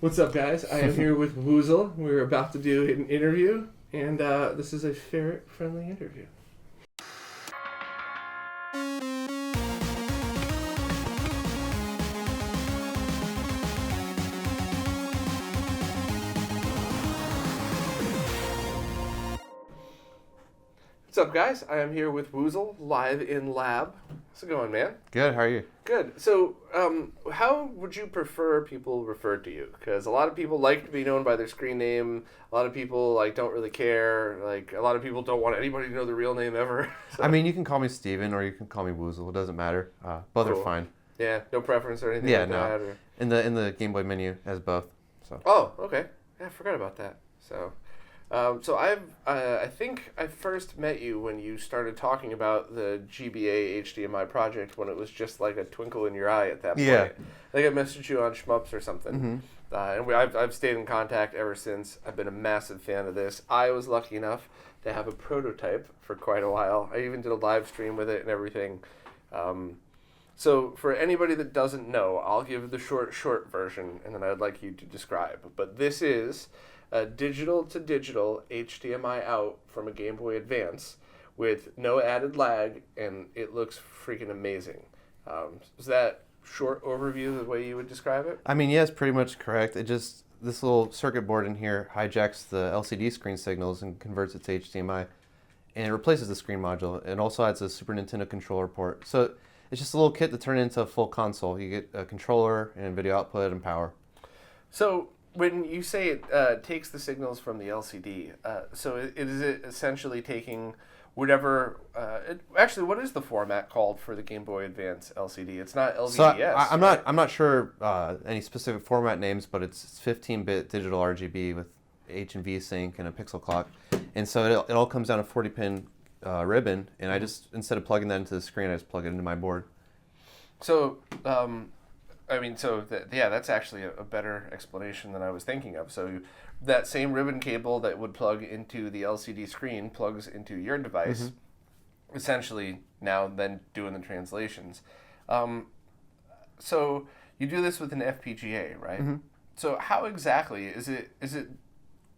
What's up, guys? I am here with Woozle. We're about to do an interview, and this is a ferret-friendly interview. What's up, guys? I am here with Woozle, live in lab. How's it going, man? Good, how are you? Good. So, how would you prefer people referred to you? Because a lot of people like to be known by their screen name. A lot of people don't really care. A lot of people don't want anybody to know the real name ever. So. I mean, you can call me Steven or you can call me Woozle. It doesn't matter. Both Cool. are fine. Yeah, no preference or anything Yeah, like no. that? Or... In the Game Boy menu has both. So. Oh, okay. Yeah, I forgot about that. So, I think I first met you when you started talking about the GBA HDMI project when it was just like a twinkle in your eye at that point. Yeah. I think I messaged you on Shmups or something. Mm-hmm. I've stayed in contact ever since. I've been a massive fan of this. I was lucky enough to have a prototype for quite a while. I even did a live stream with it and everything. So for anybody that doesn't know, I'll give the short version, and then I'd like you to describe. But this is a digital-to-digital HDMI out from a Game Boy Advance with no added lag, and it looks freaking amazing. Is that short overview the way you would describe it? I mean, yeah, it's pretty much correct. This little circuit board in here hijacks the LCD screen signals and converts it to HDMI, and it replaces the screen module. It also adds a Super Nintendo controller port. So it's just a little kit to turn it into a full console. You get a controller and video output and power. So when you say it takes the signals from the LCD, so is it essentially taking whatever... actually, what is the format called for the Game Boy Advance LCD? It's not LVDS. So I'm not sure any specific format names, but it's 15-bit digital RGB with H and V sync and a pixel clock, and so it all comes down a 40-pin ribbon, and I just, instead of plugging that into the screen, I just plug it into my board. So, that's actually a better explanation than I was thinking of. So that same ribbon cable that would plug into the LCD screen plugs into your device, essentially now then doing the translations. So you do this with an FPGA, right? Mm-hmm. So how exactly is it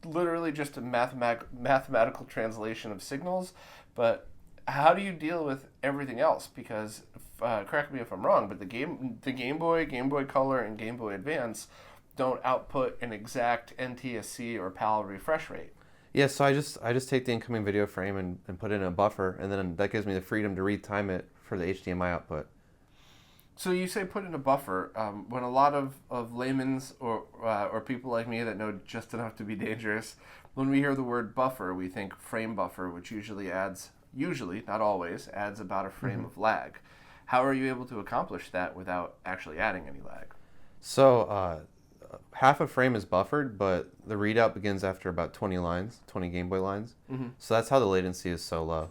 literally just a mathematical translation of signals? But how do you deal with everything else? Because correct me if I'm wrong, but the Game Boy, Game Boy Color, and Game Boy Advance don't output an exact NTSC or PAL refresh rate. Yeah, so I just take the incoming video frame and put it in a buffer, and then that gives me the freedom to retime it for the HDMI output. So you say put in a buffer. When a lot of laymen's or people like me that know just enough to be dangerous, when we hear the word buffer, we think frame buffer, which usually, not always, adds about a frame of lag. How are you able to accomplish that without actually adding any lag? So half a frame is buffered, but the readout begins after about 20 Game Boy lines. Mm-hmm. So that's how the latency is so low.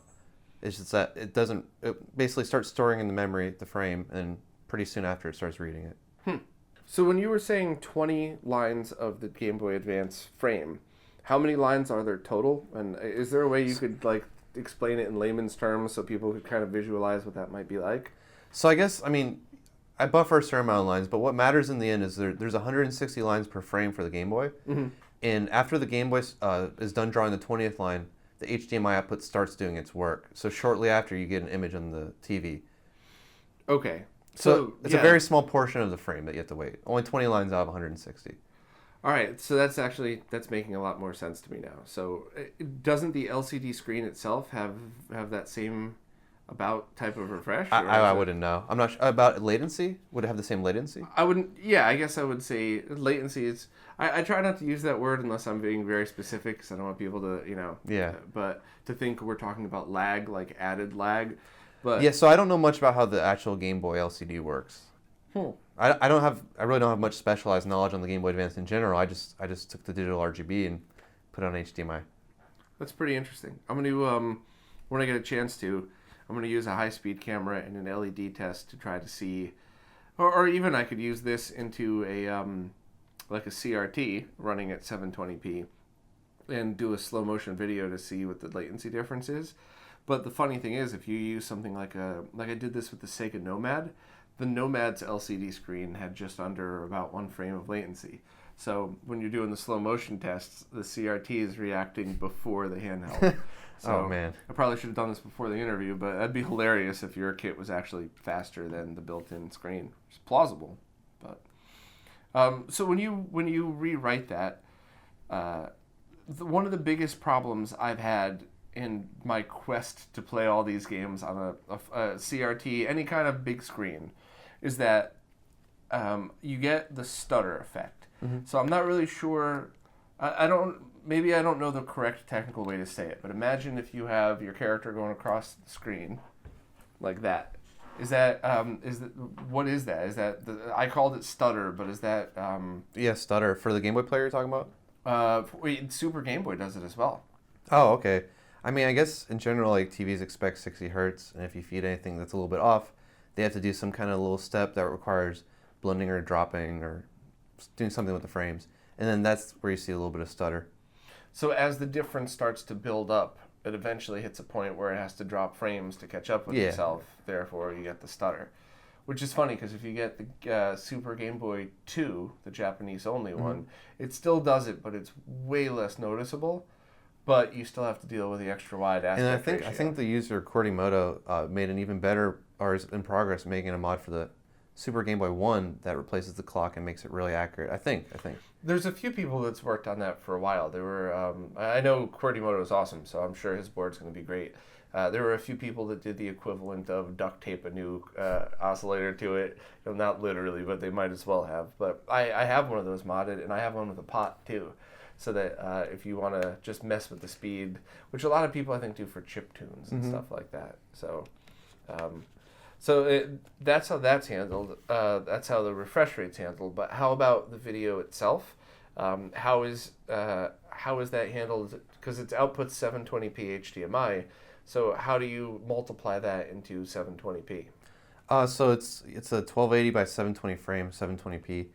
It's just that it basically starts storing in the memory the frame, and pretty soon after it starts reading it. So when you were saying 20 lines of the Game Boy Advance frame, how many lines are there total? And is there a way you could explain it in layman's terms so people could kind of visualize what that might be like? So I guess, I buffer a certain amount of lines, but what matters in the end is there's 160 lines per frame for the Game Boy. Mm-hmm. And after the Game Boy is done drawing the 20th line, the HDMI output starts doing its work. So shortly after, you get an image on the TV. Okay. So it's a very small portion of the frame that you have to wait. Only 20 lines out of 160. All right, so that's making a lot more sense to me now. So doesn't the LCD screen itself have that same about type of refresh? I wouldn't know. I'm not sure. About latency? Would it have the same latency? I wouldn't. Yeah, I guess I would say latency is... I try not to use that word unless I'm being very specific because I don't want people to, Yeah. But to think we're talking about lag, like added lag. But yeah, so I don't know much about how the actual Game Boy LCD works. I really don't have much specialized knowledge on the Game Boy Advance in general. I just took the digital RGB and put it on HDMI. That's pretty interesting. I'm going to when I get a chance to, I'm going to use a high-speed camera and an LED test to try to see, or even I could use this into a CRT running at 720p and do a slow motion video to see what the latency difference is. But the funny thing is, if you use something like I did this with the Sega Nomad, the Nomad's LCD screen had just under about 1 frame of latency. So when you're doing the slow motion tests, the CRT is reacting before the handheld. So oh man, I probably should have done this before the interview, but that'd be hilarious if your kit was actually faster than the built-in screen. It's plausible, but so when you rewrite that, one of the biggest problems I've had in my quest to play all these games on a CRT, any kind of big screen, is that you get the stutter effect. Mm-hmm. So I'm not really sure. I don't know the correct technical way to say it, but imagine if you have your character going across the screen like that. What is that? Is that I called it stutter, but is that yeah, stutter for the Game Boy player you're talking about? Super Game Boy does it as well. Oh, okay. I mean, I guess in general, like TVs expect 60 hertz, and if you feed anything that's a little bit off, they have to do some kind of little step that requires blending or dropping or doing something with the frames, and then that's where you see a little bit of stutter. So as the difference starts to build up, it eventually hits a point where it has to drop frames to catch up with itself. Therefore, you get the stutter, which is funny because if you get the Super Game Boy 2, the Japanese only one, it still does it, but it's way less noticeable. But you still have to deal with the extra wide aspect ratio. I think the user Korimoto made an even better, or is in progress making a mod for the Super Game Boy 1 that replaces the clock and makes it really accurate. I think. There's a few people that's worked on that for a while. There were, I know Korimoto is awesome, so I'm sure his board's going to be great. There were a few people that did the equivalent of duct tape a new oscillator to it. Not literally, but they might as well have. But I have one of those modded, and I have one with a pot too. So that if you want to just mess with the speed, which a lot of people I think do for chip tunes and stuff like that. So, that's how that's handled. That's how the refresh rate's handled. But how about the video itself? How is that handled? Because its output's 720p HDMI. So how do you multiply that into 720p? So it's a 1280 by 720 frame, 720p.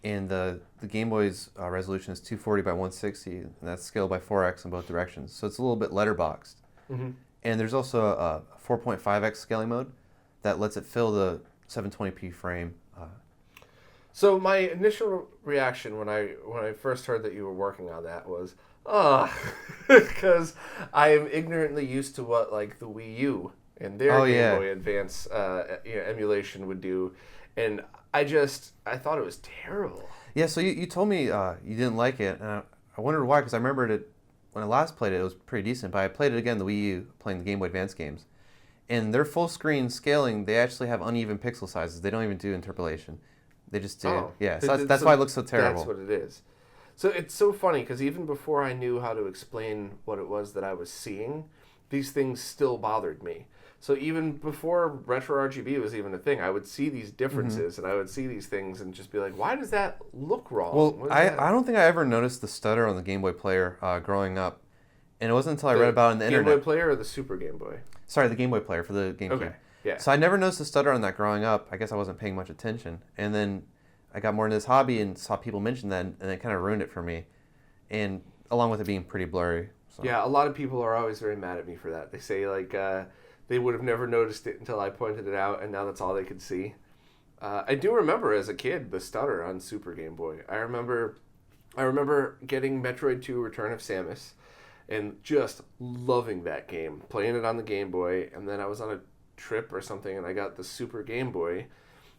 And the Game Boy's resolution is 240 by 160, and that's scaled by 4x in both directions. So it's a little bit letterboxed. Mm-hmm. And there's also a 4.5x scaling mode that lets it fill the 720p frame. So my initial reaction when I first heard that you were working on that was, because I am ignorantly used to what like the Wii U and their Game Boy Advance emulation would do, and I thought it was terrible. Yeah, so you told me you didn't like it, and I wondered why, because I remembered it when I last played it, it was pretty decent, but I played it again the Wii U, playing the Game Boy Advance games. And their full screen scaling, they actually have uneven pixel sizes. They don't even do interpolation. They just do. Oh. Yeah, so that's why it looks so terrible. That's what it is. So it's so funny, because even before I knew how to explain what it was that I was seeing, these things still bothered me. So even before RetroRGB was even a thing, I would see these differences and I would see these things and just be like, why does that look wrong? Well, I don't think I ever noticed the stutter on the Game Boy player growing up. And it wasn't until I read about it on the internet. Game Boy player or the Super Game Boy? Sorry, the Game Boy player for the GameCube. Okay, yeah. So I never noticed the stutter on that growing up. I guess I wasn't paying much attention. And then I got more into this hobby and saw people mention that, and it kind of ruined it for me. And along with it being pretty blurry. So. Yeah, a lot of people are always very mad at me for that. They say, like, they would have never noticed it until I pointed it out, and now that's all they could see. I do remember as a kid the stutter on Super Game Boy. I remember getting Metroid 2 Return of Samus and just loving that game, playing it on the Game Boy, and then I was on a trip or something and I got the Super Game Boy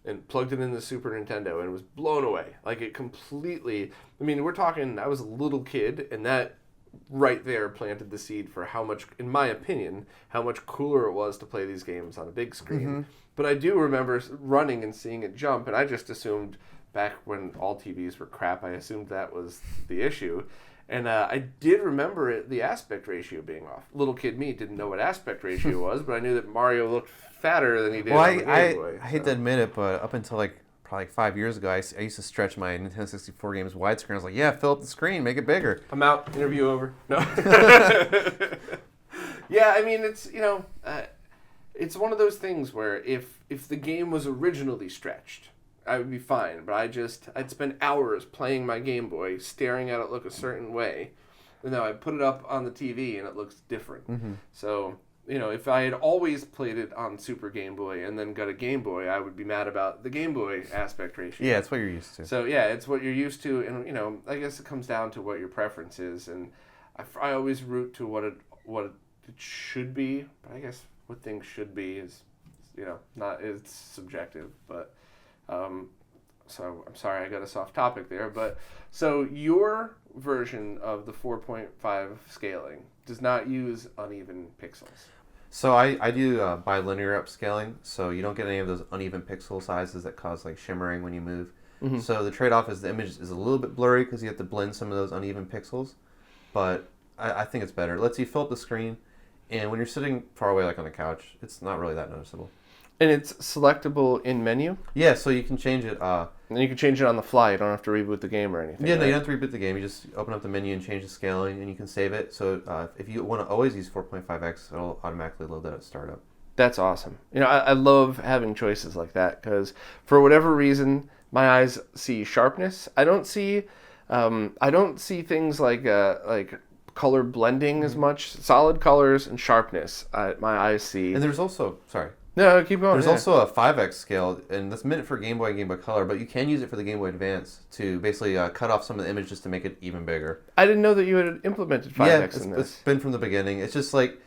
and plugged it in the Super Nintendo and was blown away. Like it completely, I mean, we're talking, I was a little kid and that right there planted the seed for how much, in my opinion, how much cooler it was to play these games on a big screen. Mm-hmm. But I do remember running and seeing it jump, and I just assumed back when all TVs were crap, I assumed that was the issue. And I did remember the aspect ratio being off. Little kid me didn't know what aspect ratio was, but I knew that Mario looked fatter than he did on the Game Boy. I hate to admit it, but up until probably 5 years ago, I used to stretch my Nintendo 64 games widescreen. I was like, yeah, fill up the screen, make it bigger. I'm out. Interview over. No. Yeah, I mean, it's, it's one of those things where if the game was originally stretched, I would be fine. But I'd spend hours playing my Game Boy, staring at it look a certain way. And now I put it up on the TV and it looks different. Mm-hmm. So if I had always played it on Super Game Boy and then got a Game Boy, I would be mad about the Game Boy aspect ratio. Yeah, it's what you're used to. So yeah, it's what you're used to, and I guess it comes down to what your preference is, and I always root to what it should be. But I guess what things should be is, not it's subjective. But so I'm sorry I got us off topic there. But so your version of the 4.5 scaling does not use uneven pixels. So I do bilinear upscaling, so you don't get any of those uneven pixel sizes that cause like shimmering when you move. Mm-hmm. So the trade-off is the image is a little bit blurry because you have to blend some of those uneven pixels, but I think it's better. It lets you fill up the screen, and when you're sitting far away like on the couch, it's not really that noticeable. And it's selectable in menu? Yeah, so you can change it. And you can change it on the fly. You don't have to reboot the game or anything. Yeah, no, you don't have to reboot the game. You just open up the menu and change the scaling, and you can save it. So if you want to always use 4.5x, it'll automatically load that at startup. That's awesome. I love having choices like that because for whatever reason, my eyes see sharpness. I don't see things like color blending as much. Solid colors and sharpness. My eyes see. And there's also No, keep going. There's also a 5x scale, and that's meant for Game Boy and Game Boy Color, but you can use it for the Game Boy Advance to basically cut off some of the image just to make it even bigger. I didn't know that you had implemented 5x in this. It's been from the beginning. It's just like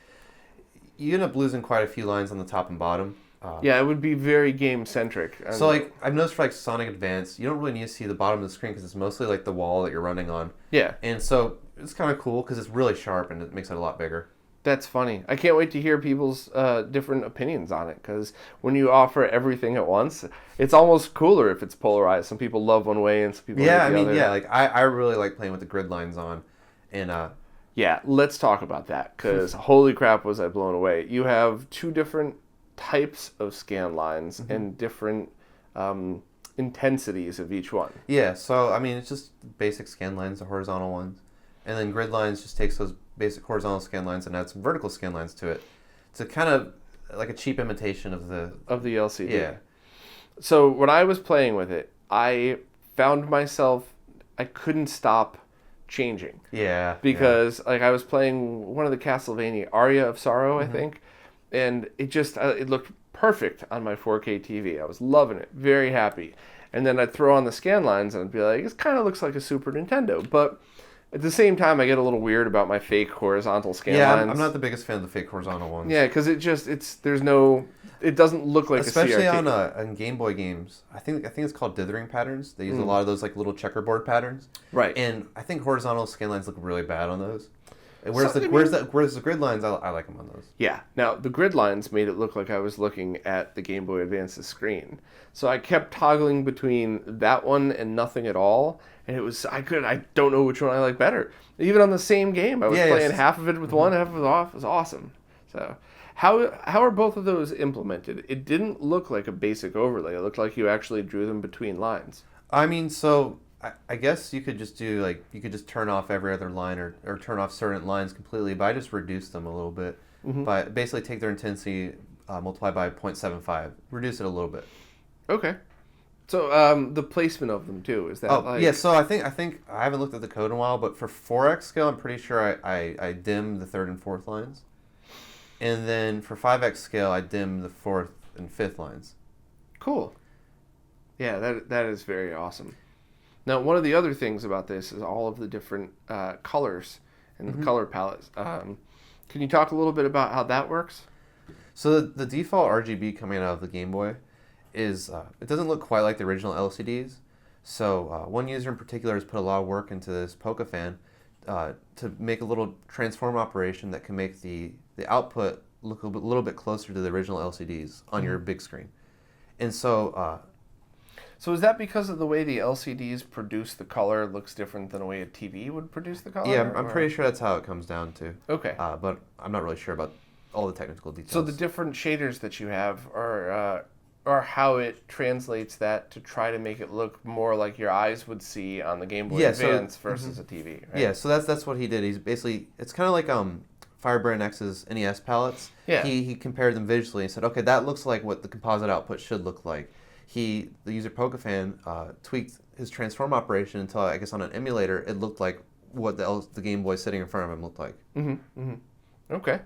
you end up losing quite a few lines on the top and bottom. Yeah, it would be very game-centric. So I've noticed for Sonic Advance, you don't really need to see the bottom of the screen because it's mostly like the wall that you're running on. Yeah. And so it's kind of cool because it's really sharp and it makes it a lot bigger. That's funny. I can't wait to hear people's different opinions on it because when you offer everything at once, it's almost cooler if it's polarized. Some people love one way and some people love the other. Yeah, I really like playing with the grid lines on. And yeah, let's talk about that because holy crap was I blown away. You have two different types of scan lines and different intensities of each one. Yeah, so it's just basic scan lines, the horizontal ones. And then grid lines just takes those basic horizontal scan lines and adds some vertical scan lines to it. It's a kind of like a cheap imitation of the LCD. Yeah. So when I was playing with it, I found myself I couldn't stop changing. Yeah. Because I was playing one of the Castlevania Aria of Sorrow, I think, and it just it looked perfect on my 4K TV. I was loving it, very happy. And then I'd throw on the scan lines and I'd be like, it kind of looks like a Super Nintendo, but at the same time, I get a little weird about my fake horizontal scan lines. Yeah, I'm not the biggest fan of the fake horizontal ones. Yeah, because it doesn't look like especially a CRT. on Game Boy games. I think it's called dithering patterns. They use a lot of those little checkerboard patterns. Right. And I think horizontal scan lines look really bad on those. Whereas the grid lines, I like them on those. Yeah. Now the grid lines made it look like I was looking at the Game Boy Advance's screen. So I kept toggling between that one and nothing at all, and I don't know which one I like better. Even on the same game, I was playing half of it with one, half of it off. It was awesome. So how are both of those implemented? It didn't look like a basic overlay. It looked like you actually drew them between lines. So I guess you could just do you could just turn off every other line or turn off certain lines completely, but I just reduced them a little bit. But basically take their intensity, multiply by 0.75, reduce it a little bit. Okay. So the placement of them too, is that yeah, so I think I haven't looked at the code in a while, but for 4x scale I'm pretty sure I dim the third and fourth lines. And then for 5x scale I dim the fourth and fifth lines. Cool. Yeah, that is very awesome. Now, one of the other things about this is all of the different colors and the color palettes. Can you talk a little bit about how that works? So the default RGB coming out of the Game Boy is, it doesn't look quite like the original LCDs. So one user in particular has put a lot of work into this Polka fan to make a little transform operation that can make the output look a little bit closer to the original LCDs on your big screen. And so... So is that because of the way the LCDs produce the color looks different than the way a TV would produce the color? Yeah, I'm pretty sure that's how it comes down to. Okay. But I'm not really sure about all the technical details. So the different shaders that you have are how it translates that to try to make it look more like your eyes would see on the Game Boy Advance versus a TV, right? Yeah, so that's what he did. He's basically, it's kind of like Firebrand X's NES palettes. Yeah. He compared them visually and said, okay, that looks like what the composite output should look like. The user PokeFan tweaked his transform operation until, I guess on an emulator, it looked like what the Game Boy sitting in front of him looked like. Okay.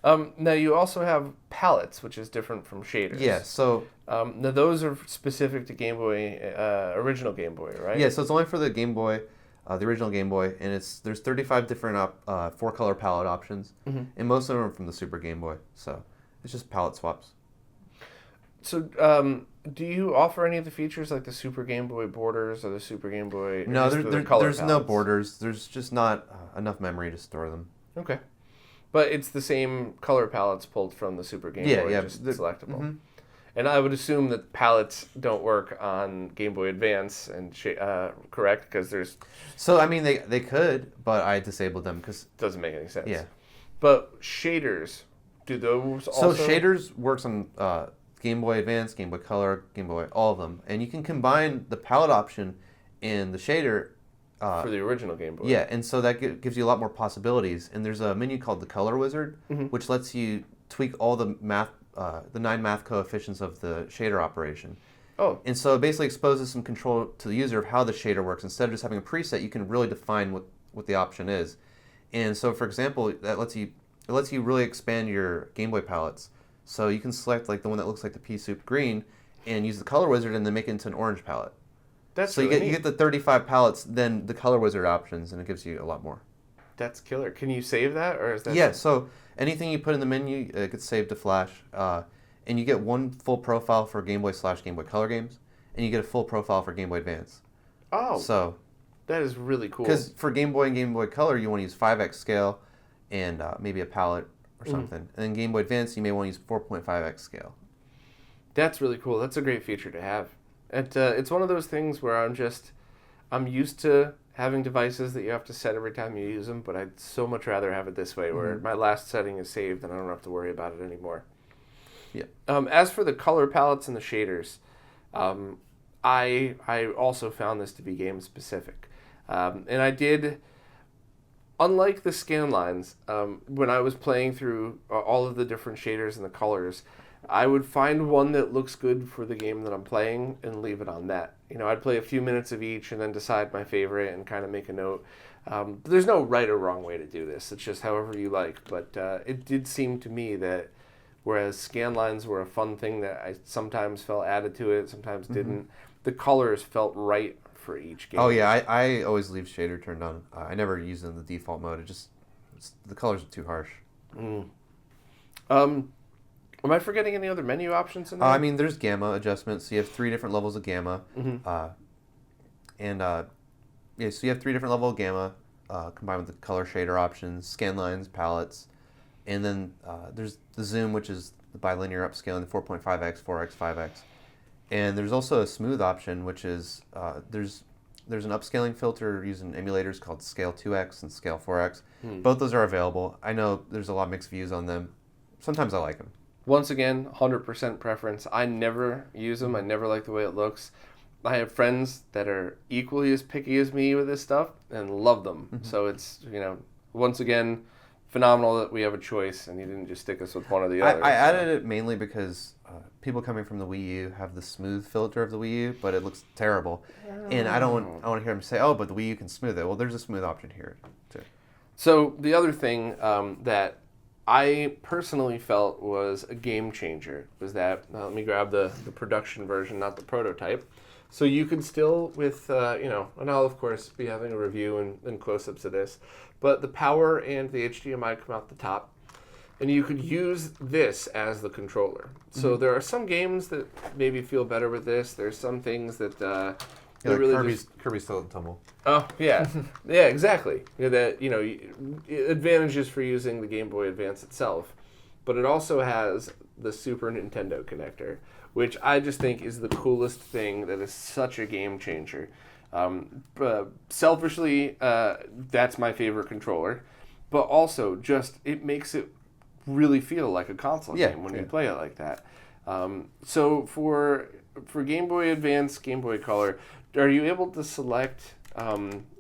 Now you also have palettes, which is different from shaders. Yeah, so now those are specific to Game Boy, original Game Boy, right? yeah, so it's only for the Game Boy, the original Game Boy, and there's 35 different 4-color palette options, and most of them are from the Super Game Boy. So it's just palette swaps. So, do you offer any of the features like the Super Game Boy borders or the Super Game Boy? No, there's no palettes? borders. There's just not enough memory to store them. Okay. But it's the same color palettes pulled from the Super Game Boy, just selectable. And I would assume that palettes don't work on Game Boy Advance, and correct? Because there's... So, I mean, they could, but I disabled them because... Doesn't make any sense. Yeah. But shaders, do those also... So shaders works on Game Boy Advance, Game Boy Color, Game Boy, all of them. And you can combine the palette option and the shader... for the original Game Boy. Yeah, and so that gives you a lot more possibilities. And there's a menu called the Color Wizard, which lets you tweak all the math, the 9 math coefficients of the shader operation. Oh. And so it basically exposes some control to the user of how the shader works. Instead of just having a preset, you can really define what the option is. And so, for example, it lets you really expand your Game Boy palettes. So you can select like the one that looks like the pea soup green, and use the Color Wizard, and then make it into an orange palette. That's so really you get the 35 palettes, then the Color Wizard options, and it gives you a lot more. That's killer. Can you save that, or is that? Yeah. So anything you put in the menu, it gets saved to Flash, and you get one full profile for Game Boy / Game Boy Color games, and you get a full profile for Game Boy Advance. Oh. So that is really cool. Because for Game Boy and Game Boy Color, you want to use 5x scale, and maybe a palette or something. And then Game Boy Advance, you may want to use 4.5x scale. That's really cool. That's a great feature to have. It's one of those things where I'm used to having devices that you have to set every time you use them, but I'd so much rather have it this way, where my last setting is saved and I don't have to worry about it anymore. Yeah. As for the color palettes and the shaders, I also found this to be game specific, and I did. Unlike the scan lines, when I was playing through all of the different shaders and the colors, I would find one that looks good for the game that I'm playing and leave it on that. I'd play a few minutes of each and then decide my favorite and kind of make a note. There's no right or wrong way to do this. It's just however you like. But it did seem to me that whereas scan lines were a fun thing that I sometimes felt added to it, sometimes didn't, the colors felt right for each game. Oh yeah, I always leave shader turned on. I never use it in the default mode. The colors are too harsh. Am I forgetting any other menu options in there? I mean, there's gamma adjustments. So you have 3 different levels of gamma, so you have 3 different levels of gamma combined with the color shader options, scan lines, palettes, and then there's the zoom, which is the bilinear upscaling, the 4.5x, 4x, 5x. And there's also a smooth option, which is there's an upscaling filter using emulators called Scale 2x and Scale 4x. Both those are available. I know there's a lot of mixed views on them. Sometimes I like them. Once again, 100% preference. I never use them. I never like the way it looks. I have friends that are equally as picky as me with this stuff and love them. So it's, once again, phenomenal that we have a choice and you didn't just stick us with one or the other. I added it mainly because people coming from the Wii U have the smooth filter of the Wii U, but it looks terrible. And I don't want to hear them say, oh, but the Wii U can smooth it. Well, there's a smooth option here, too. So the other thing that I personally felt was a game changer was that, let me grab the production version, not the prototype. So you could still, with, and I'll of course be having a review and close-ups of this, but the power and the HDMI come out the top, and you could use this as the controller. So there are some games that maybe feel better with this. There's some things that really Kirby's Still and Tumble. Oh, yeah. Yeah, exactly. Advantages for using the Game Boy Advance itself, but it also has the Super Nintendo connector, which I just think is the coolest thing that is such a game changer. Selfishly, that's my favorite controller, but also just it makes it really feel like a console game when you play it like that. So for Game Boy Advance, Game Boy Color, are you able to select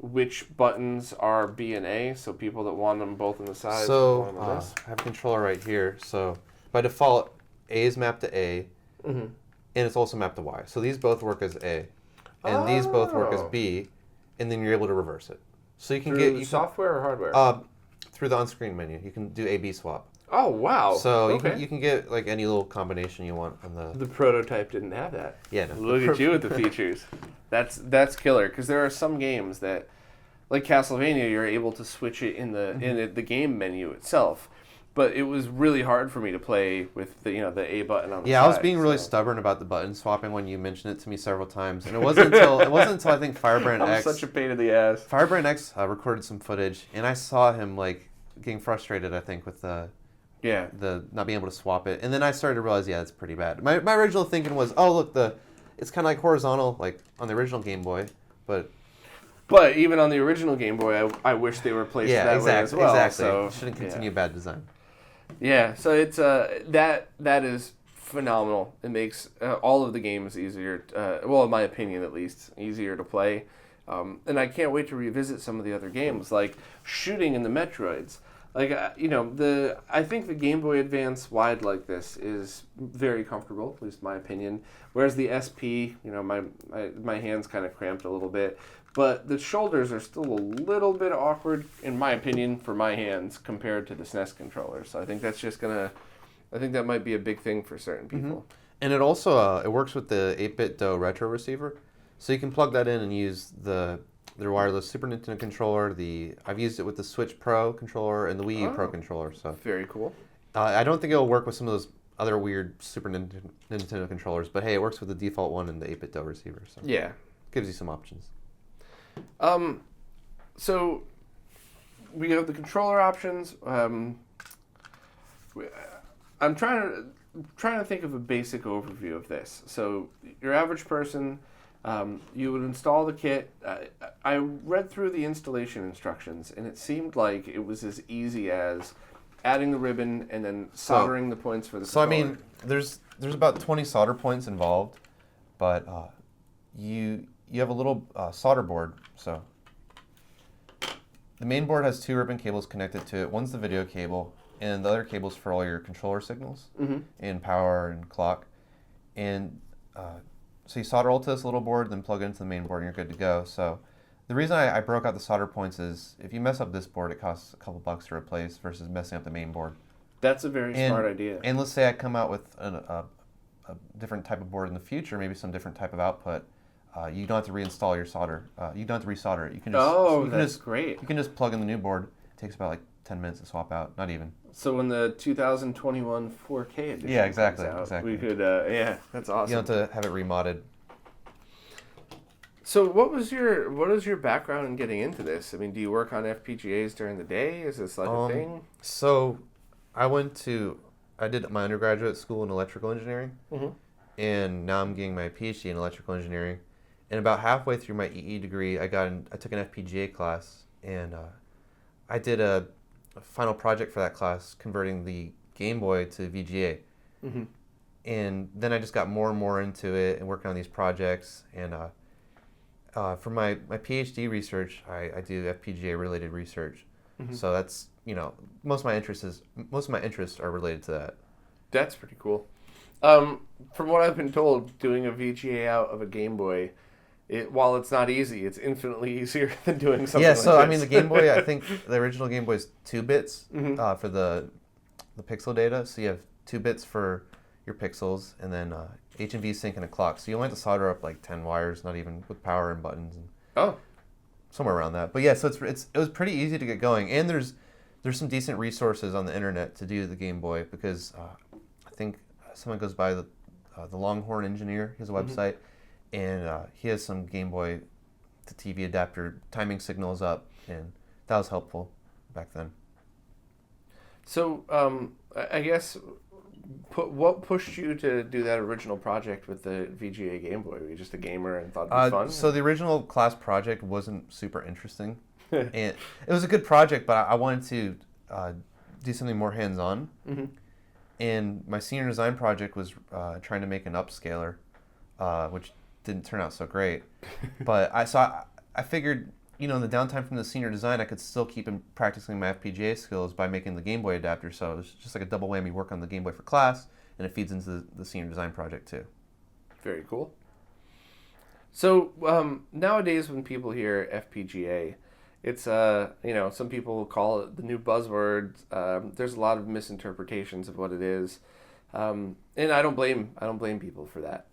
which buttons are B and A, so people that want them both on the side? So I have a controller right here. So by default, A is mapped to A, and it's also mapped to Y. So these both work as A, and these both work as B, and then you're able to reverse it. So you can through software or hardware? Through the on-screen menu, you can do A/B swap. Oh wow! So Okay. you can get like any little combination you want on the. The prototype didn't have that. Yeah, no. Look at you with the features. That's killer. Because there are some games that, like Castlevania, you're able to switch it in the game menu itself. But it was really hard for me to play with the the A button on the side. Yeah, I was being really stubborn about the button swapping when you mentioned it to me several times, and it wasn't until I think Firebrand I'm X. such a pain in the ass. Firebrand X recorded some footage, and I saw him like getting frustrated. I think with the not being able to swap it, and then I started to realize, yeah, it's pretty bad. My original thinking was, oh look, it's kind of like horizontal, like on the original Game Boy, but even on the original Game Boy, I wish they were placed that way as well. Exactly. So, shouldn't continue bad design. Yeah, so it's that is phenomenal. It makes all of the games easier. Well, in my opinion, at least, easier to play. And I can't wait to revisit some of the other games, like shooting in the Metroids. Like I think the Game Boy Advance wide like this is very comfortable, at least my opinion. Whereas the SP, my hands kind of cramped a little bit, but the shoulders are still a little bit awkward, in my opinion, for my hands compared to the SNES controller. So I think that's I think that might be a big thing for certain people. Mm-hmm. And it also it works with the 8-bit DOE retro receiver, so you can plug that in and use their wireless Super Nintendo controller. I've used it with the Switch Pro controller and the Wii U Pro controller. So very cool. I don't think it'll work with some of those other weird Super Nintendo controllers, but hey, it works with the default one and the 8-bit DOE receiver. So yeah, gives you some options. So we have the controller options. I'm trying to think of a basic overview of this. So your average person, you would install the kit. I read through the installation instructions, and it seemed like it was as easy as adding the ribbon and then soldering the points for the controller. So I mean, there's about 20 solder points involved, but you have a little solder board. So the main board has 2 ribbon cables connected to it. One's the video cable, and the other cable's for all your controller signals and power and clock. And so you solder all to this little board, then plug it into the main board, and you're good to go. So the reason I broke out the solder points is if you mess up this board, it costs a couple bucks to replace versus messing up the main board. That's a very smart idea. And let's say I come out with a different type of board in the future, maybe some different type of output. You don't have to reinstall your solder. You don't have to resolder it. You can just, that's great. You can just plug in the new board. It takes about like 10 minutes to swap out, not even. So when the 2021 4K edition exactly, comes out, exactly. we could, that's awesome. You don't have to have it remodded. So what is your background in getting into this? I mean, do you work on FPGAs during the day? Is this like a thing? So I did my undergraduate school in electrical engineering, and now I'm getting my PhD in electrical engineering. And about halfway through my EE degree, I took an FPGA class, and I did a final project for that class, converting the Game Boy to VGA. And then I just got more and more into it and working on these projects. And for my PhD research, I do FPGA related research. So that's most of my interests are related to that. That's pretty cool. From what I've been told, doing a VGA out of a Game Boy, while it's not easy, it's infinitely easier than doing something like this. Yeah, so I mean, the Game Boy, I think the original Game Boy is 2 bits for the pixel data. So you have 2 bits for your pixels, and then H&V sync and a clock. So you only have to solder up like 10 wires, not even with power and buttons. And somewhere around that. But yeah, so it was pretty easy to get going, and there's some decent resources on the internet to do the Game Boy, because I think someone goes by the Longhorn Engineer. He has a website. And he has some Game Boy to TV adapter timing signals up, and that was helpful back then. So I guess what pushed you to do that original project with the VGA Game Boy? Were you just a gamer and thought it'd be fun? So the original class project wasn't super interesting. And it was a good project, but I wanted to do something more hands-on. And my senior design project was trying to make an upscaler, which didn't turn out so great. But I figured, in the downtime from the senior design, I could still keep practicing my FPGA skills by making the Game Boy adapter. So it was just like a double whammy: work on the Game Boy for class, and it feeds into the senior design project too. Very cool. So nowadays, when people hear FPGA, It's some people will call it the new buzzword. There's a lot of misinterpretations of what it is, and I don't blame people for that.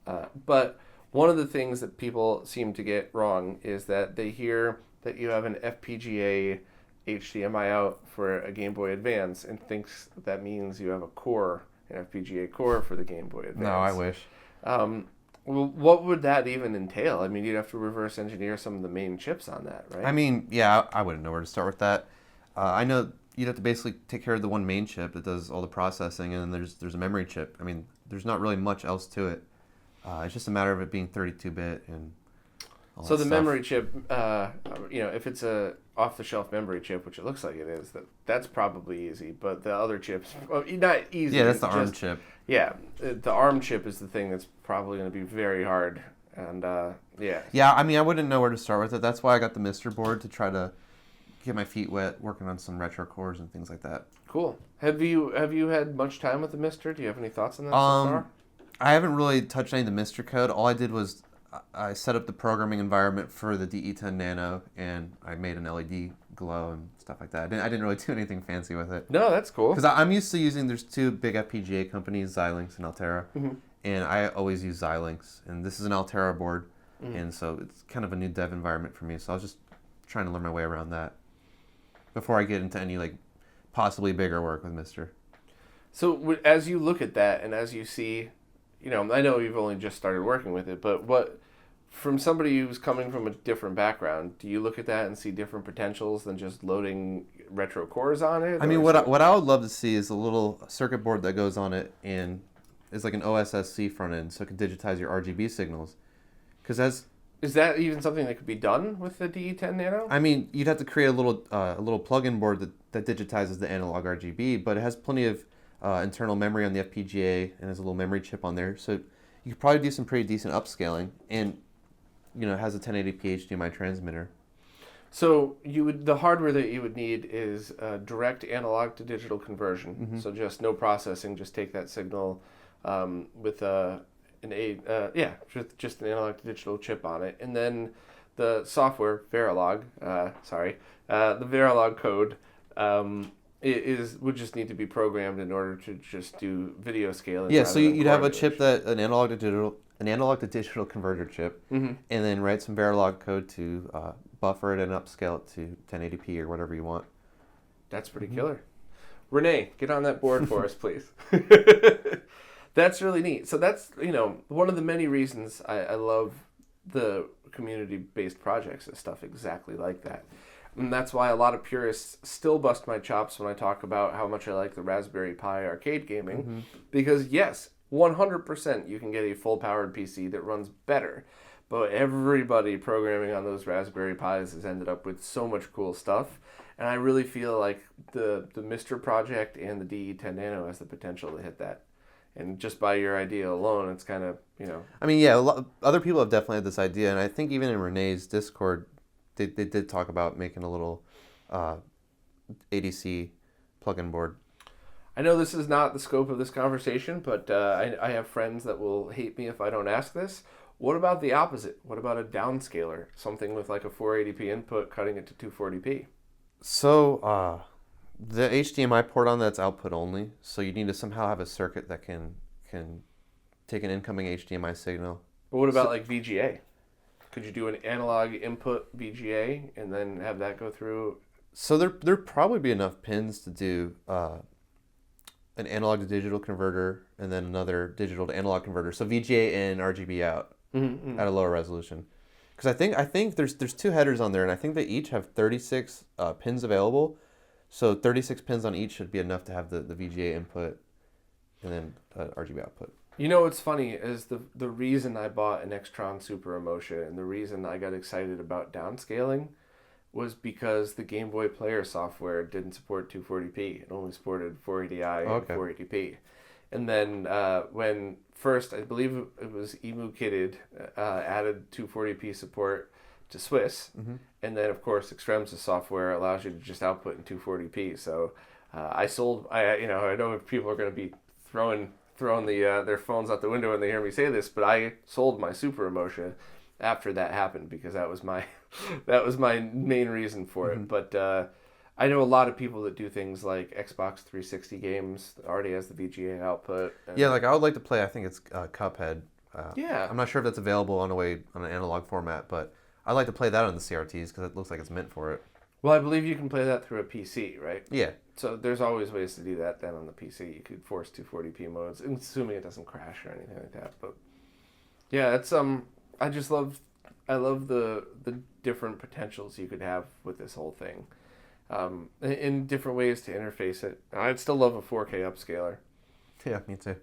But one of the things that people seem to get wrong is that they hear that you have an FPGA HDMI out for a Game Boy Advance and thinks that means you have a core, an FPGA core for the Game Boy Advance. No, I wish. Well, what would that even entail? I mean, you'd have to reverse engineer some of the main chips on that, right? I mean, yeah, I wouldn't know where to start with that. I know you'd have to basically take care of the one main chip that does all the processing, and then there's a memory chip. I mean, there's not really much else to it. It's just a matter of it being 32-bit and all so that the stuff. memory chip, if it's a off-the-shelf memory chip, which it looks like it is, that's probably easy. But the other chips, well, not easy. Yeah, that's the ARM chip. Yeah, the ARM chip is the thing that's probably going to be very hard. And yeah. Yeah, I mean, I wouldn't know where to start with it. That's why I got the Mister board to try to get my feet wet, working on some retro cores and things like that. Cool. Have you had much time with the Mister? Do you have any thoughts on that so far? I haven't really touched any of the Mister code. All I did was I set up the programming environment for the DE10 Nano, and I made an LED glow and stuff like that. I didn't really do anything fancy with it. No, that's cool. Because I'm used to using, there's two big FPGA companies, Xilinx and Altera, Mm-hmm. and I always use Xilinx, and this is an Altera board, and so it's kind of a new dev environment for me, so I was just trying to learn my way around that before I get into any possibly bigger work with Mister. So as you look at that and as you see, I know you've only just started working with it, but from somebody who's coming from a different background, do you look at that and see different potentials than just loading retro cores on it? I mean, what I would love to see is a little circuit board that goes on it and is like an OSSC front end, so it can digitize your RGB signals. Is that even something that could be done with the DE10 Nano? I mean, you'd have to create a little plug-in board that digitizes the analog RGB, but it has plenty of internal memory on the FPGA and has a little memory chip on there, so you could probably do some pretty decent upscaling, and it has a 1080p HDMI transmitter. So the hardware that you would need is direct analog to digital conversion. Mm-hmm. So just no processing, just take that signal with just an analog to digital chip on it, and then the software Verilog, the Verilog code would just need to be programmed in order to just do video scaling. Yeah, so you'd have a chip an analog to digital converter chip, mm-hmm. and then write some Verilog code to buffer it and upscale it to 1080p or whatever you want. That's pretty killer. Renee, get on that board for us, please. That's really neat. So that's, one of the many reasons I love the community-based projects and stuff exactly like that. And that's why a lot of purists still bust my chops when I talk about how much I like the Raspberry Pi arcade gaming. Mm-hmm. Because yes, 100% you can get a full-powered PC that runs better. But everybody programming on those Raspberry Pis has ended up with so much cool stuff. And I really feel like the Mister project and the DE10 Nano has the potential to hit that. And just by your idea alone, it's kind of, I mean, yeah, other people have definitely had this idea. And I think even in Renee's Discord, they did talk about making a little ADC plug-in board. I know this is not the scope of this conversation, but I have friends that will hate me if I don't ask this. What about the opposite? What about a downscaler? Something with like a 480p input, cutting it to 240p? So, the HDMI port on that's output only, so you need to somehow have a circuit that can take an incoming HDMI signal. But what about like VGA? Could you do an analog input VGA and then have that go through? So there'd probably be enough pins to do an analog to digital converter and then another digital to analog converter. So VGA in, RGB out at a lower resolution. Because I think there's two headers on there, and I think they each have 36 pins available. So 36 pins on each should be enough to have the VGA input and then RGB output. What's funny is the reason I bought an Extron Super Emotion and the reason I got excited about downscaling was because the Game Boy Player software didn't support 240p. It only supported 480i and 480p. And then when first, I believe it was EmuKitted, added 240p support to Swiss. Mm-hmm. And then, of course, Extrem's software allows you to just output in 240p. So I know if people are going to be throwing their phones out the window when they hear me say this, but I sold my Super Emotion after that happened because that was my That was my main reason for it. But I know a lot of people that do things like Xbox 360 games that already has the VGA output. Yeah, like I would like to play, I think it's Cuphead. Yeah. I'm not sure if that's available on an analog format, but I'd like to play that on the CRTs because it looks like it's meant for it. Well, I believe you can play that through a PC, right? Yeah. So there's always ways to do that then on the PC. You could force 240p modes, assuming it doesn't crash or anything like that. But yeah, it's I love the different potentials you could have with this whole thing, in different ways to interface it. I'd still love a 4K upscaler. Yeah, me too.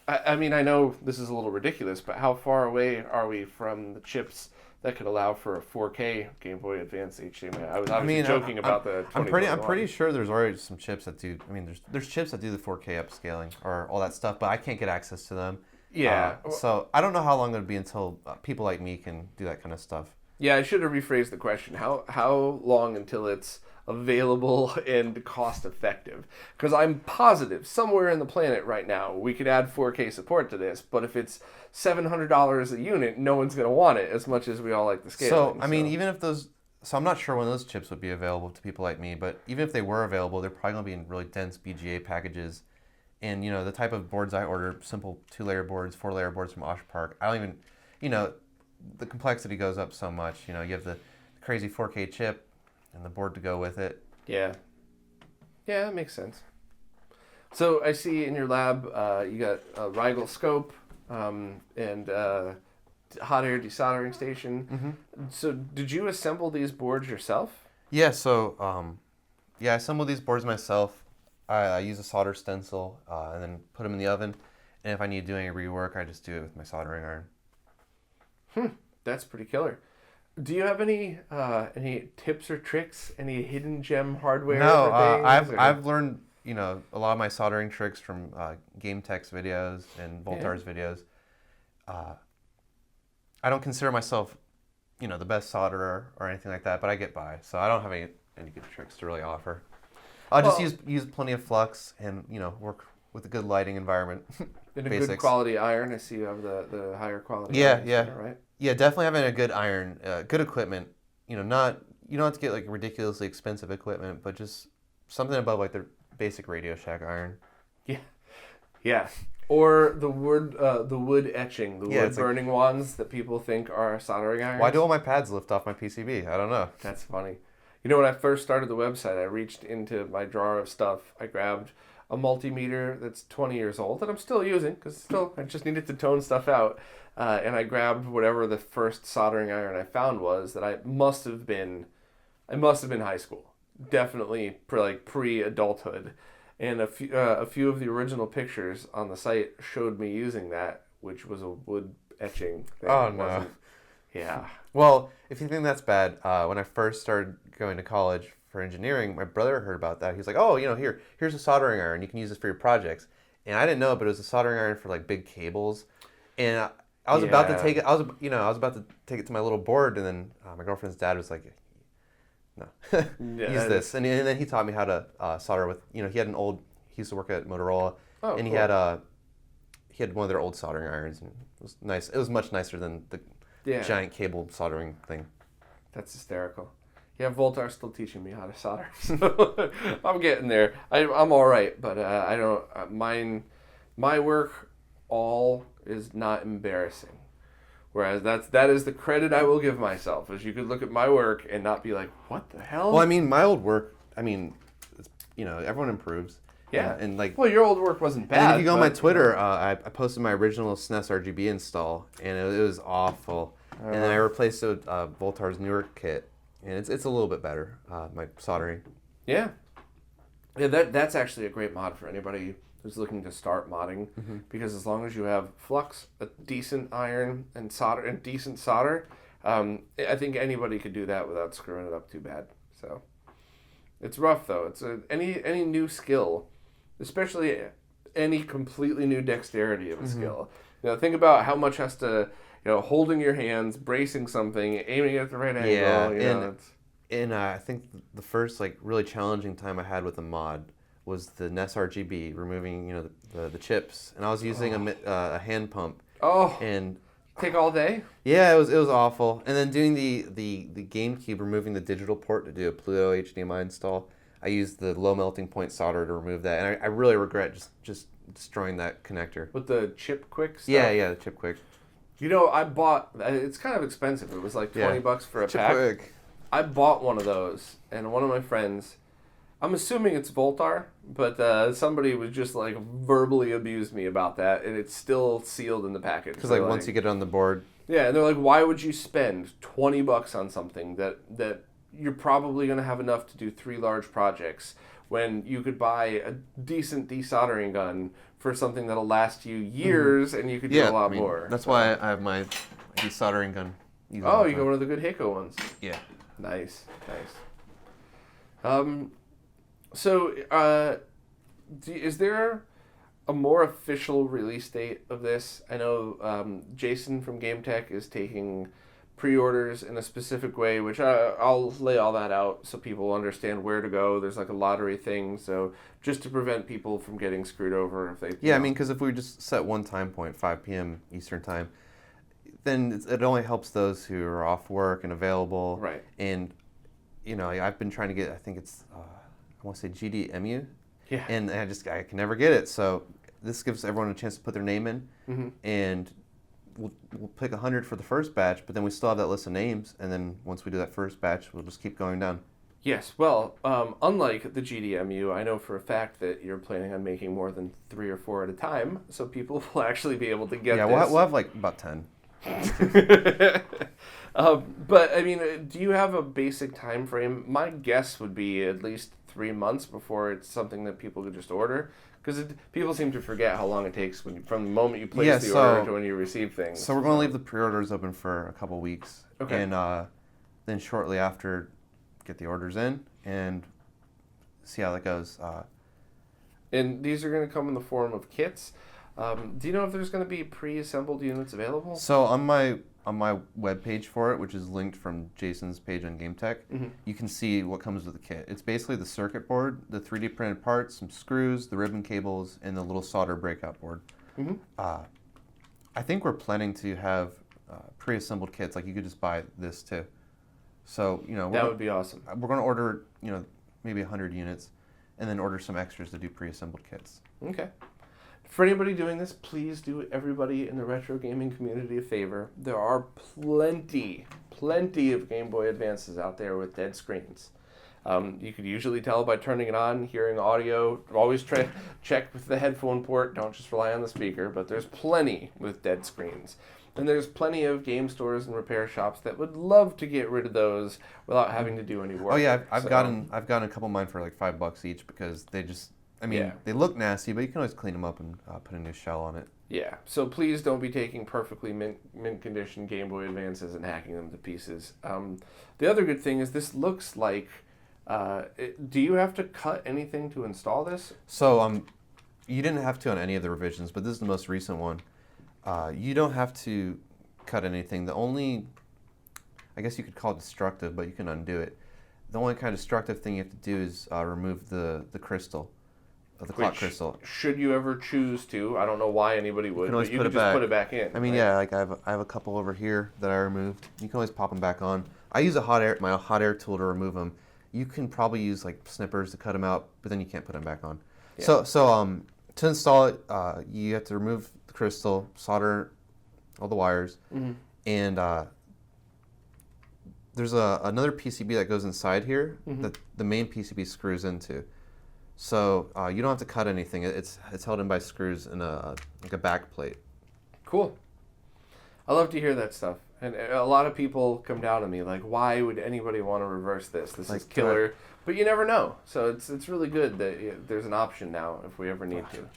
I mean, I know this is a little ridiculous, but how far away are we from the chips that could allow for a 4K Game Boy Advance HDMI? I was obviously joking about the. I'm pretty sure there's already some chips that do. I mean, there's chips that do the 4K upscaling or all that stuff, but I can't get access to them. Yeah. So I don't know how long it'll be until people like me can do that kind of stuff. Yeah, I should have rephrased the question. How long until it's available and cost effective? Because I'm positive somewhere in the planet right now we could add 4K support to this, but if it's $700 a unit, no one's going to want it as much as we all like the scaling. So I mean, even if those, so I'm not sure when those chips would be available to people like me, but even if they were available, they're probably going to be in really dense BGA packages. And, you know, the type of boards I order, simple 2-layer boards, 4-layer boards from Osh Park, I don't even, you know, the complexity goes up so much. You know, you have the crazy 4K chip and the board to go with it. Yeah. Yeah, that makes sense. So I see in your lab you got a Rigel scope and hot air desoldering station. Mm-hmm. So did you assemble these boards yourself? Yeah, so, I assembled these boards myself. I use a solder stencil and then put them in the oven. And if I need to do any rework, I just do it with my soldering iron. That's pretty killer. Do you have any tips or tricks? Any hidden gem hardware? No, for things, I've learned, you know, a lot of my soldering tricks from Game Tech's videos and Voltar's videos. I don't consider myself, you know, the best solderer or anything like that, but I get by. So I don't have any good tricks to really offer. I'll just use plenty of flux and, you know, work with a good lighting environment. And a good quality iron. I see you have the higher quality. Yeah, iron, right? Yeah, definitely having a good iron, good equipment. You know, you don't have to get like ridiculously expensive equipment, but just something above like the basic Radio Shack iron. Yeah. Or the wood etching, wood burning wands that people think are soldering irons. Why do all my pads lift off my PCB? I don't know. That's funny. You know, when I first started the website, I reached into my drawer of stuff. I grabbed a multimeter that's 20 years old that I'm still using because I just needed to tone stuff out. And I grabbed whatever the first soldering iron I found was that I must have been high school. Definitely pre-adulthood. And a few of the original pictures on the site showed me using that, which was a wood etching thing. Oh, no. Yeah. Well, if you think that's bad, when I first started going to college for engineering, my brother heard about that. He's like, "Oh, you know, here's a soldering iron. You can use this for your projects." And I didn't know, but it was a soldering iron for like big cables. And I was about to take it. I was about to take it to my little board, and then my girlfriend's dad was like, "No, use this." And then he taught me how to solder with. You know, he used to work at Motorola, and cool. he had one of their old soldering irons, and it was nice. It was much nicer than the giant cable soldering thing. That's hysterical. Yeah, Voltar's still teaching me how to solder, so I'm getting there. I'm all right, but I don't. My work all is not embarrassing. Whereas that is the credit I will give myself, is you could look at my work and not be like, what the hell? Well, I mean, my old work. I mean, you know, everyone improves. Yeah, and like. Well, your old work wasn't bad. And if you go on my Twitter, I posted my original SNES RGB install, and it was awful. And then I replaced it with Voltar's newer kit. And it's a little bit better, my soldering. Yeah, that's actually a great mod for anybody who's looking to start modding, because as long as you have flux, a decent iron, and solder, and decent solder, I think anybody could do that without screwing it up too bad. So it's rough though. It's any new skill, especially any completely new dexterity of a skill. You know, think about how much has to. You know, holding your hands, bracing something, aiming at the right angle. Yeah, and I think the first like really challenging time I had with the mod was the NES RGB, removing the chips, and I was using a hand pump. Oh, and take all day? Yeah, it was awful. And then doing the GameCube, removing the digital port to do a Pluto HDMI install, I used the low melting point solder to remove that, and I really regret just destroying that connector. With the chip quick stuff? Yeah, the chip quick. You know, I bought, it's kind of expensive. It was like $20 for a chip pack. quick. I bought one of those, and one of my friends, I'm assuming it's Voltar, but somebody was just like verbally abused me about that, and it's still sealed in the package. Because like once you get it on the board. Yeah, and they're like, why would you spend $20 on something that you're probably going to have enough to do 3 large projects when you could buy a decent desoldering gun for something that'll last you years and you could do a lot more. That's why I have my desoldering gun. You go one of the good Heiko ones. Yeah. Nice. So, is there a more official release date of this? I know Jason from Game Tech is taking pre-orders in a specific way, which I'll lay all that out so people understand where to go. There's like a lottery thing, so just to prevent people from getting screwed over if they... Yeah, I mean, because if we just set one time point, 5 p.m. Eastern time, then it only helps those who are off work and available. Right. And, you know, I've been trying to get, I think it's, I want to say GDMU. Yeah. And I can never get it. So this gives everyone a chance to put their name in. Mm-hmm. And we'll pick 100 for the first batch, but then we still have that list of names. And then once we do that first batch, we'll just keep going down. Yes, well, unlike the GDMU, I know for a fact that you're planning on making more than 3 or 4 at a time, so people will actually be able to get this. Yeah, we'll have like about 10. But, I mean, do you have a basic time frame? My guess would be at least 3 months before it's something that people could just order. Because people seem to forget how long it takes from the moment you place the order to when you receive things. So we're going to leave the pre-orders open for a couple weeks. Okay. And then shortly after, get the orders in and see how that goes. And these are going to come in the form of kits. Do you know if there's going to be pre-assembled units available? So on my webpage for it, which is linked from Jason's page on GameTech, you can see what comes with the kit. It's basically the circuit board, the 3D printed parts, some screws, the ribbon cables, and the little solder breakout board. Mm-hmm. I think we're planning to have pre-assembled kits, like you could just buy this too. So, you know, that would be awesome. We're going to order, you know, maybe 100 units, and then order some extras to do pre-assembled kits. Okay. For anybody doing this, please do everybody in the retro gaming community a favor. There are plenty of Game Boy Advances out there with dead screens. You could usually tell by turning it on, hearing audio. Always check with the headphone port. Don't just rely on the speaker. But there's plenty with dead screens. And there's plenty of game stores and repair shops that would love to get rid of those without having to do any work. Oh yeah, I've gotten a couple of mine for like $5 each because they just, I mean, they look nasty, but you can always clean them up and put a new shell on it. Yeah, so please don't be taking perfectly mint condition Game Boy Advances and hacking them to pieces. The other good thing is this looks like, do you have to cut anything to install this? So you didn't have to on any of the revisions, but this is the most recent one. You don't have to cut anything. The only, I guess you could call it destructive, but you can undo it. The only kind of destructive thing you have to do is remove the crystal, the clock crystal. Should you ever choose to, I don't know why anybody would, but you can just put it back in. I mean, yeah, like I have a couple over here that I removed. You can always pop them back on. I use my hot air tool to remove them. You can probably use like snippers to cut them out, but then you can't put them back on. Yeah. So to install it, you have to remove the crystal, solder all the wires, and there's another PCB that goes inside here that the main PCB screws into. So you don't have to cut anything. It's held in by screws in like a back plate. Cool. I love to hear that stuff. And a lot of people come down to me like, why would anybody want to reverse this? This is killer. But you never know. So it's really good that there's an option now if we ever need to.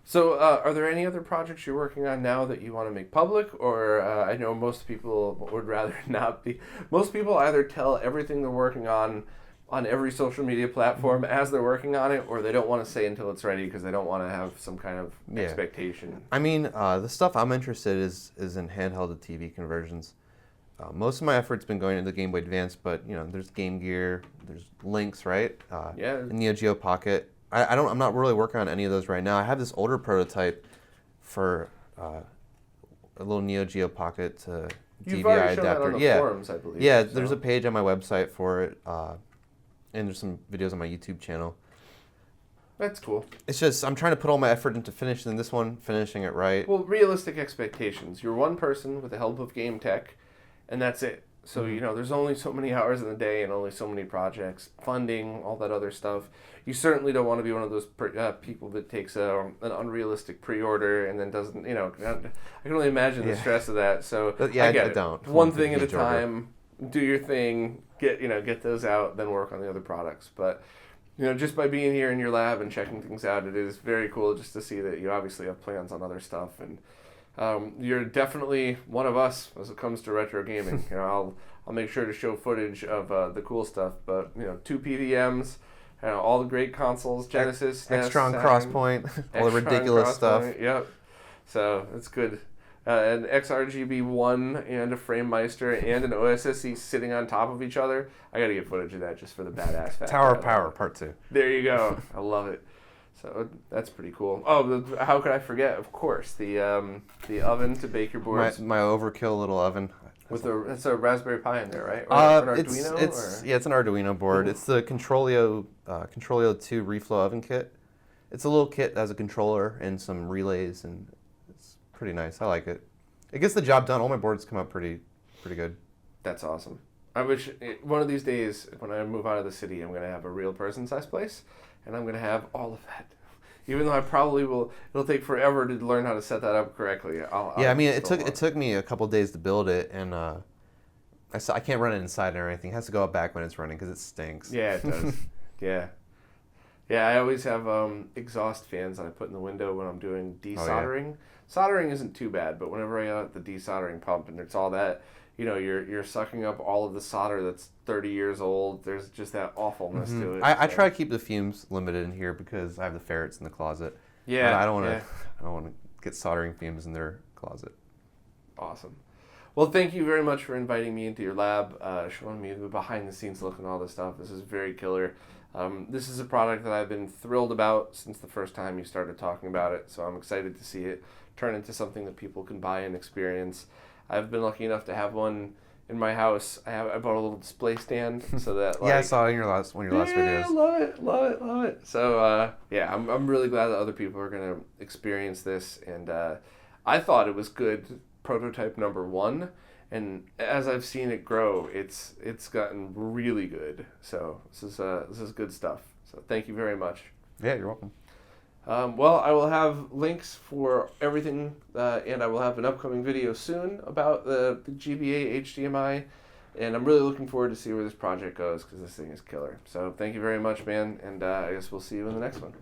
So are there any other projects you're working on now that you want to make public? Or I know most people would rather not be. Most people either tell everything they're working on every social media platform as they're working on it, or they don't want to say until it's ready because they don't want to have some kind of expectation. I mean, the stuff I'm interested in is in handheld to TV conversions. Most of my effort's been going into the Game Boy Advance, but you know, there's Game Gear, there's Lynx, right? Neo Geo Pocket. I'm not really working on any of those right now. I have this older prototype for a little Neo Geo pocket to You've DVI already shown that adapter. on the forums, I believe. Yeah, so. there's a page on my website for it, and there's some videos on my YouTube channel. That's cool. It's just I'm trying to put all my effort into finishing this one, finishing it right. Well, realistic expectations. You're one person with the help of game tech, and that's it. So, you know, there's only so many hours in the day and only so many projects, funding, all that other stuff. You certainly don't want to be one of those people that takes an unrealistic pre-order and then doesn't, you know, I can only imagine the stress of that. So, yeah, I get I it. don't. One thing at a time, do your thing, get those out, then work on the other products. But, you know, just by being here in your lab and checking things out, it is very cool just to see that you obviously have plans on other stuff. And you're definitely one of us as it comes to retro gaming. You know, I'll make sure to show footage of the cool stuff. But, you know, 2 PVMs, all the great consoles, Genesis, SNES, Extron Crosspoint, all the ridiculous stuff. Yep. So it's good. An XRGB 1 and a FrameMeister and an OSSC sitting on top of each other. I got to get footage of that just for the badass factor. Tower of Power Part 2. There you go. I love it. So that's pretty cool. Oh, how could I forget? Of course, the oven to bake your boards. My overkill little oven. It's a Raspberry Pi in there, right? Or an Arduino? It's an Arduino board. Ooh. It's the Controlio 2 reflow oven kit. It's a little kit that has a controller and some relays, and it's pretty nice. I like it. It gets the job done. All my boards come out pretty good. That's awesome. I wish one of these days when I move out of the city, I'm going to have a real person-sized place, and I'm going to have all of that. Even though I probably will, it'll take forever to learn how to set that up correctly. It took me a couple days to build it, and I can't run it inside or anything. It has to go out back when it's running because it stinks. Yeah, it does. Yeah. I always have exhaust fans that I put in the window when I'm doing desoldering. Oh, yeah. Soldering isn't too bad, but whenever I got the desoldering pump and it's all that, you know, you're sucking up all of the solder that's 30 years old. There's just that awfulness to it. I try to keep the fumes limited in here because I have the ferrets in the closet. Yeah. I don't want to get soldering fumes in their closet. Awesome. Well, thank you very much for inviting me into your lab, showing me the behind-the-scenes look and all this stuff. This is very killer. This is a product that I've been thrilled about since the first time you started talking about it, so I'm excited to see it turn into something that people can buy and experience. I've been lucky enough to have one in my house. I bought a little display stand so that I saw it in one of your last videos. Love it. So I'm really glad that other people are going to experience this, and I thought it was good prototype number 1, and as I've seen it grow, it's gotten really good. So this is good stuff. So thank you very much. Yeah, you're welcome. Well, I will have links for everything, and I will have an upcoming video soon about the GBA HDMI, and I'm really looking forward to see where this project goes because this thing is killer. So thank you very much, man, and I guess we'll see you in the next one.